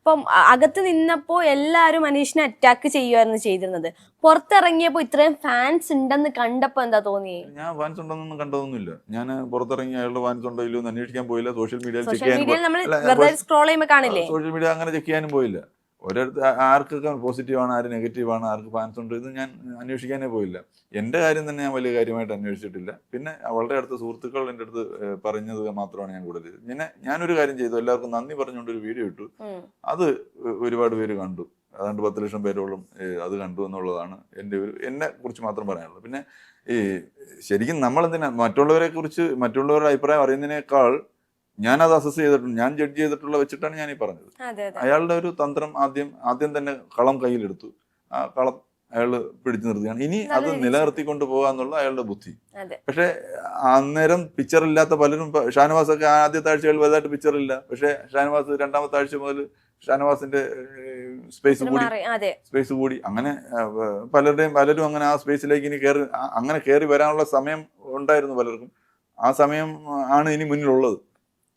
ഇപ്പം അകത്ത് നിന്നപ്പോ എല്ലാരും അനീഷിനെ അറ്റാക്ക് ചെയ്യുമായിരുന്നു ചെയ്തിരുന്നത്. പുറത്തിറങ്ങിയപ്പോ ഇത്രയും ഫാൻസ് ഉണ്ടെന്ന് കണ്ടപ്പോ എന്താ തോന്നിയേ? ഞാൻ ഫാൻസ് ഉണ്ടെന്നൊന്നും കണ്ടതൊന്നുമില്ല. ഞാൻ പുറത്തിറങ്ങി അയാളുടെ ഫാൻസ് ഉണ്ടോ ഇല്ലയോ എന്ന് അന്വേഷിക്കാൻ പോയില്ല. സോഷ്യൽ മീഡിയയിൽ ചെക്ക് ചെയ്യാൻ നമ്മൾ വെറുതെ സ്ക്രോൾ ചെയ്യുമ്പോൾ കാണില്ലേ, സോഷ്യൽ മീഡിയ അങ്ങനെ ചെക്ക് ചെയ്യാനും പോയില്ല. ഓരോരുത്തർ ആർക്കൊക്കെ പോസിറ്റീവാണ്, ആര് നെഗറ്റീവാണ്, ആർക്ക് ഫാൻസ് ഉണ്ട്, ഇത് ഞാൻ അന്വേഷിക്കാനേ പോയില്ല. എൻ്റെ കാര്യം തന്നെ ഞാൻ വലിയ കാര്യമായിട്ട് അന്വേഷിച്ചിട്ടില്ല. പിന്നെ വളരെ അടുത്ത സുഹൃത്തുക്കൾ എൻ്റെ അടുത്ത് പറഞ്ഞത് മാത്രമാണ് ഞാൻ കൂടുതൽ ചെയ്തത്. ഞാനൊരു കാര്യം ചെയ്തു, എല്ലാവർക്കും നന്ദി പറഞ്ഞുകൊണ്ടൊരു വീഡിയോ ഇട്ടു. അത് ഒരുപാട് പേര് കണ്ടു. ഏതാണ്ട് 10 ലക്ഷം പേരോളം അത് കണ്ടു എന്നുള്ളതാണ് എന്നെ കുറിച്ച് മാത്രം പറയാനുള്ളത്. പിന്നെ ശരിക്കും നമ്മളെന്തിനാ മറ്റുള്ളവരുടെ അഭിപ്രായം അറിയുന്നതിനേക്കാൾ ഞാനത് അസസ് ചെയ്തിട്ടുണ്ട്, ഞാൻ ജഡ്ജ് ചെയ്തിട്ടുള്ള വെച്ചിട്ടാണ് ഞാൻ ഈ പറഞ്ഞത്. അയാളുടെ ഒരു തന്ത്രം ആദ്യം തന്നെ കളം കയ്യിലെടുത്തു. ആ കളം അയാൾ പിടിച്ചു നിർത്തുകയാണ്. ഇനി അത് നിലനിർത്തിക്കൊണ്ട് പോകാന്നുള്ള അയാളുടെ ബുദ്ധി. പക്ഷെ അന്നേരം പിക്ചറില്ലാത്ത പലരും, ഷാനവാസൊക്കെ ആദ്യത്തെ ആഴ്ചകളിൽ വലുതായിട്ട് പിക്ചറില്ല. പക്ഷെ ഷാനവാസ് രണ്ടാമത്തെ ആഴ്ച മുതൽ ഷാനവാസിന്റെ സ്പേസ് കൂടി. അങ്ങനെ പലരും അങ്ങനെ ആ സ്പേസിലേക്ക് ഇനി കയറി വരാനുള്ള സമയം ഉണ്ടായിരുന്നു പലർക്കും. ആ സമയം ആണ് ഇനി മുന്നിലുള്ളത്.